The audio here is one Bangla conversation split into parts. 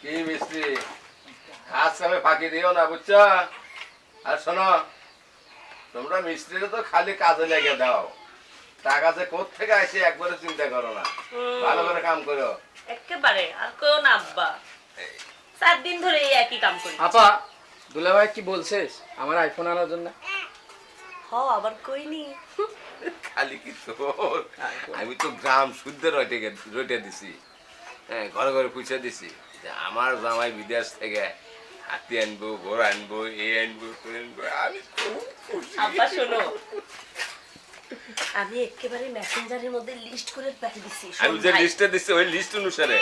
কি মিস্ত্রি কাজ কামে ফাঁকি দিও না বুঝছো? আর শোনো, তোমরা মিস্ত্রিরা তো খালি কাজে লেগে দাও, টাকা যে কোত্থেকে আসে একবারে চিন্তা করো না। ভালো করে কাম করো একেবারে। আর কেউ না আব্বা, 4 দিন ধরে এই একই কাম করি। আপা, দুলাভাই কি বলছিস আমার আইফোন আনার জন্য? আবার কইনি। খালি কি তোর? আমি তো গ্রাম শুদ্ধ রইটে দিছি, হ্যাঁ, ঘরে ঘরে পুষে দিছি যে আমার জামাই বিদেশ থেকে হাতি আনবো, ঘোড়া আনবো, এ আনবো, তুই আনবো। আমি খুব খুশি। আব্বা শোনো, আমি একেবারে মেসেঞ্জারের মধ্যে লিস্ট করে পাঠিয়ে দিছি। আমি যে লিস্টে দিছি ওই লিস্ট অনুসারে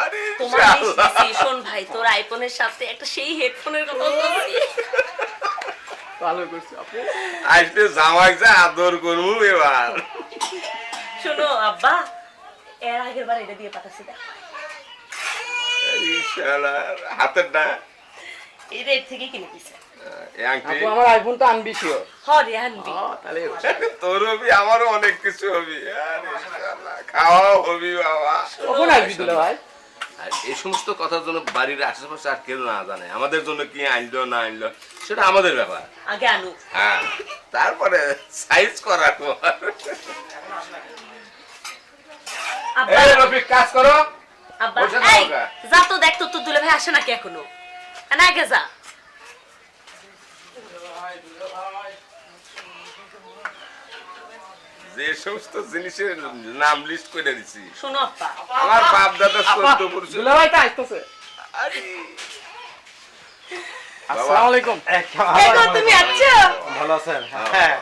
আরে তোমার লিস্ট দিছি। শোন ভাই, তোর আইফোনের সাথে একটা সেই হেডফোনের কথা বলছি। ভালো করছিস আপু। আজকে জামাই যা আদর করবো এবার। শোনো আব্বা, এর আগের বার এটা দিয়ে পাঠাচ্ছি, দেখ ইনশাআল্লাহ হাতের না এই রেট থেকে কিনে দিছে। আপু আমার আইফোনটা আনবি শিওর? রে আনবি। তাহলে তোর হবি, আমারও অনেক কিছু হবি, খাওয়াও হবি বাবা। কখন আসবি দুলাভাই? আর এই সমস্ত কথার জন্য বাড়ির আশেপাশে আর কেউ না জানে আমাদের জন্য কি আনলো না আনলো, সেটা আমাদের ব্যাপার। আগে আনু, হ্যাঁ, তারপরে সাইজ করা। আব্বা এই রফিক কাজ করো। আব্বা বসে থাকো এই গা। যা তো, দেখ তো তোর দুলাভাই আসে নাকি এখনো। না আগে যা। যে সমস্ত জিনিসের নাম লিস্ট করে দিছি, শোনো আব্বা, আমার বাপ দাদা চোদ্দ পুরুষ। দুলাভাই তো আসতেছে। আসসালামু আলাইকুম। দেখো তুমি আছো? ভালো আছেন? হ্যাঁ,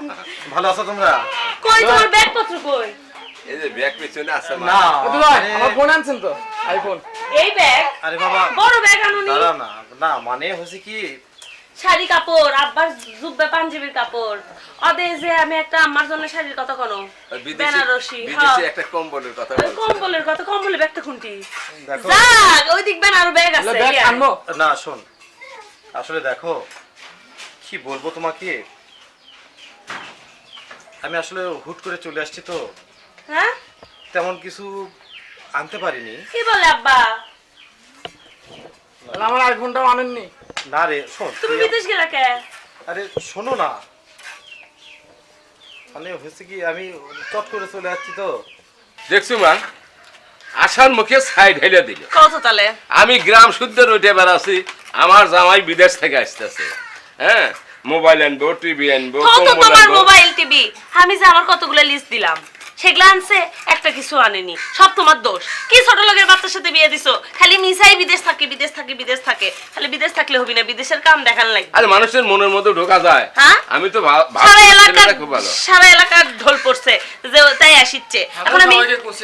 ভালো আছো তোমরা? কই তোর ব্যাগপত্র কই? এই যে ব্যাগ পেছনে আছে না দুলাভাই আমার ফোন আনছেন তো, আইফোন। এই ব্যাগ? আরে বাবা, বড় ব্যাগ আনুনি? দাঁড়া না, না মানে হচ্ছে কি, শাড়ি কাপড়, আব্বার জুব্বা পাঞ্জাবির কাপড়। ওদে যে আমি একটা আমার জন্য শাড়ির কথা কোনো বেনারসি, হ্যাঁ বিদেশে একটা কম্বলের কথা ওই বলছি। কম্বলের কথা, কম্বলের ব্যাগটা খুঁটি। দেখো যাক, ওই দিক বেনারো ব্যাগ আছে। ব্যাগ আনবো? না শোন, আসলে দেখো কি বলবো তোমাকে, আমি আসলে হুট করে চলে আসছি তো, হ্যাঁ তেমন কিছু আনতে পারিনি। কি বলে আব্বা? তাহলে আমার আইফোনটাও আনেননি? না রে শোন, তুমি বিদেশ গেলা কে? আরে শোনো না, মানে হয়েছে কি আমি চট করে চলে আসছি তো। দেখছো মা, আসার মুখে সাইড হেলে দিল। কত তালে? আমি গ্রাম শুদ্ধ রইটে বেড়াচ্ছি, আমার জামাই বিদেশ থেকে আসতেছে, হ্যাঁ, মোবাইল আনবো, টিভি আনবো, কত কম্বল তোমার আনবো। Mobile TV? আমি যে আমার কতগুলো লিস্ট দিলাম, সেগুলো আনছে, একটা কিছু আনেনি। সব তোমার দোষ। কি ছোট লোকের বাচ্চার সাথে বিয়ে দিছো? খালি মিসাই বিদেশ থাকে, বিদেশ থাকে, বিদেশ থাকে। খালি বিদেশ থাকলে হবি না, বিদেশের কাম দেখান লাগবে। আরে মানুষের মনের মধ্যে ঢোকা যায়। হ্যাঁ? আমি তো সারা এলাকার ঢোল পড়ছে যে তাই আসিচ্ছে।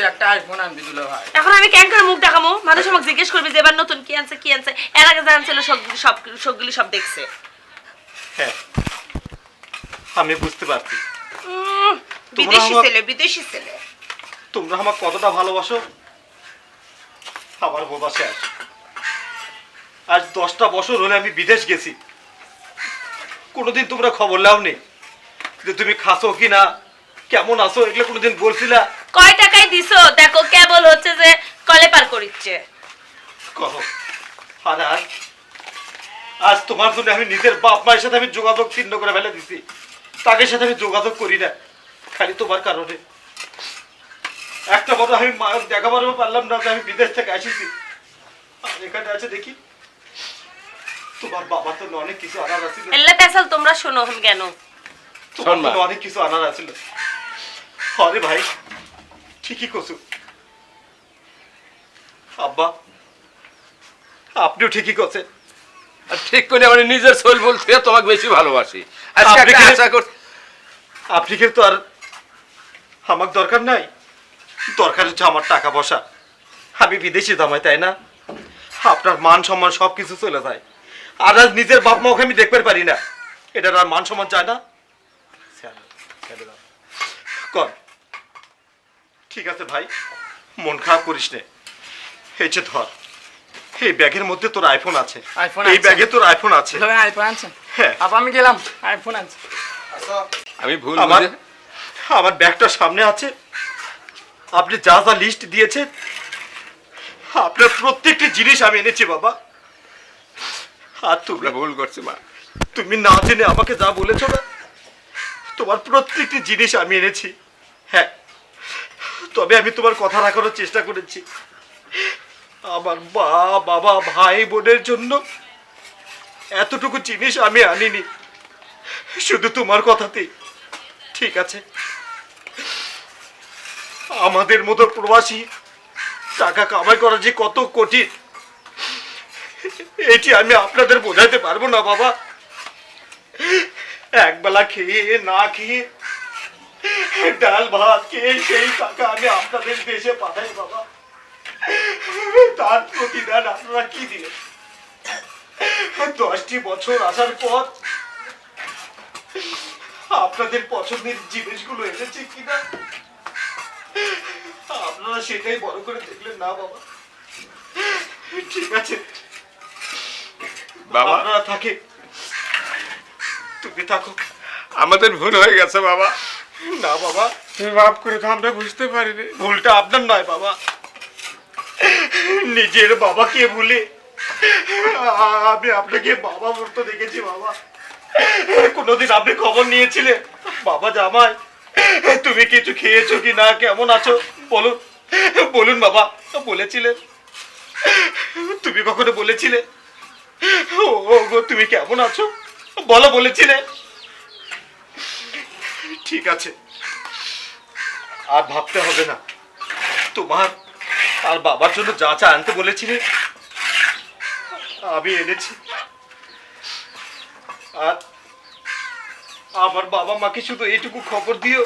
একটা আইফোন আনবি দুলাভাই। এখন আমি কেন করে মুখ দেখামো? মানুষ আমাকে জিজ্ঞেস করবি যে এবার নতুন কি আনছে, কি আনছে। এর আগে যা আনছিল সবগুলি সব দেখছে। হ্যাঁ আমি বুঝতে পারছি বিদেশি আমার- ছেলে, বিদেশি ছেলে। তোমরা আমার কতটা ভালোবাসো। আমার বোবা শেষ, আজ 10টা বছর হলে আমি বিদেশ গেছি, কোনোদিন তোমরা খবর নাও নি যে তুমি খাসো কি না, কেমন আছো, এগুলো কোনোদিন বলছিলা? কয় টাকায় দিছো? দেখো কেবল হচ্ছে যে কলে পার করিচ্ছে। কহো। আর আজ আজ তোমার জন্য আমি নিজের বাপ মায়ের সাথে আমি যোগাযোগ ছিন্ন করে ফেলে দিছি, তাদের সাথে আমি যোগাযোগ করি না, খালি তোমার কারণে। একটা কথা আমি দেখাবারও পারলাম না যে আমি বিদেশ থেকে আসিছি। আর এখানে আছে দেখি তোমার বাবা তো অনেক কিছু আনার আছিল, এল্লা পেছাল তোমরা শোনো কেন? তোমার তো অনেক কিছু আনার আছিল। আরে ভাই ঠিকই কছু, আব্বা আপনিও ঠিকই করছেন। ঠিক করে মানে নিজের সোল বলতে তোমাকে বেশি ভালোবাসি। আজকে আপনি একটা কি- আশা কর, আপনি কিন্তু আর আমার দরকার নাই, দরকার হচ্ছে আমার টাকা পয়সা। আমি বিদেশি দামাই, তাই না? আপনার মান সম্মান সব কিছু চলে যায়, আর আজ নিজের বাপ মাকে আমি দেখতে পারি না, এটার আর মান সম্মান চায় না? কর ঠিক আছে ভাই, মন খারাপ করিস নে, এই যে ধর, এই ব্যাগের মধ্যে তোর আইফোন আছে, আইফোন এই আছে? ব্যাগে তোর আইফোন আছে। দুলাভাই আইফোন আনছেন? হ্যাঁ। আপা আমি গেলাম, আইফোন আনছি। আমি ভুল আমার বুঝে আমার ব্যাগটা সামনে আছে, আপনি যা যা লিস্ট দিয়েছেন আপনার প্রত্যেকটি জিনিস আমি এনেছি বাবা। আর তুমি তোমরা ভুল করছো মা। তুমি না জেনে আমাকে যা বলেছো না, তোমার প্রত্যেকটি জিনিস আমি এনেছি। হ্যাঁ, তবে আমি তোমার কথা রাখার চেষ্টা করেছি। আমার বাবা ভাই বোনের জন্য এতটুকু জিনিস আমি আনিনি, শুধু তোমার কথাতেই। ঠিক আছে, আমাদের মতো প্রবাসী টাকা কামাই করা যে কত কঠিন, এটি আমি আপনাদের বোঝাতে পারবো না বাবা। একবেলা খেয়ে না খেয়ে, ডাল ভাত খেয়ে সেই টাকা আমি আপনাদের দেশে পাঠাই বাবা। তার প্রতিদান আপনারা কি দিলেন? 10টি বছর আসার পর আপনাদের পছন্দের জিনিসগুলো এনেছে কিনা আপনারা সেটাই বড় করে দেখলেন না বাবা। ঠিক আছে বাবা, আপনারা থাকে, তুমি থাকো। আমাদের ভুল হয়ে গেছে বাবা। না বাবা, তুমি মাফ করে তো, আমরা বুঝতে পারিনি। ভুলটা আপনার নয় বাবা। নিজের বাবাকে ভুলে আমি আপনাকে বাবা মতো দেখেছি বাবা। কোনোদিন আপনি খবর নিয়েছিলেন বাবা জামাই তুমি কিছু খেয়েছো কি না, কেমন আছো বলুন বলুন বাবা? বলেছিলেন? তুমি কখনো বলেছিলে ও গো তুমি কেমন আছো বলো, বলেছিলে? ঠিক আছে, আর ভাবতে হবে না। তোমার আর বাবার জন্য যা যা আনতে বলেছিলে আমি এনেছি। আর আমার বাবা মাকে শুধু এইটুকু খবর দিও,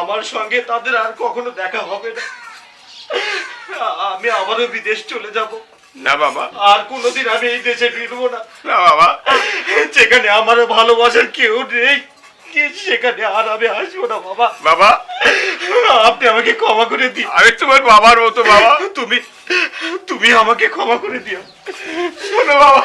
আমার সঙ্গে তাদের আর কখনো দেখা হবে না। আমি আবারও বিদেশ চলে যাব। না বাবা, আর কোনোদিন আমি এই দেশে ফিরবো না। না বাবা, যেখানে আমার ভালোবাসার কেউ নেই সেখানে আর আমি আসবো না বাবা। বাবা আপনি আমাকে ক্ষমা করে দিন। আমি তোমার বাবার মতো বাবা। তুমি আমাকে ক্ষমা করে দিও। শোনো বাবা,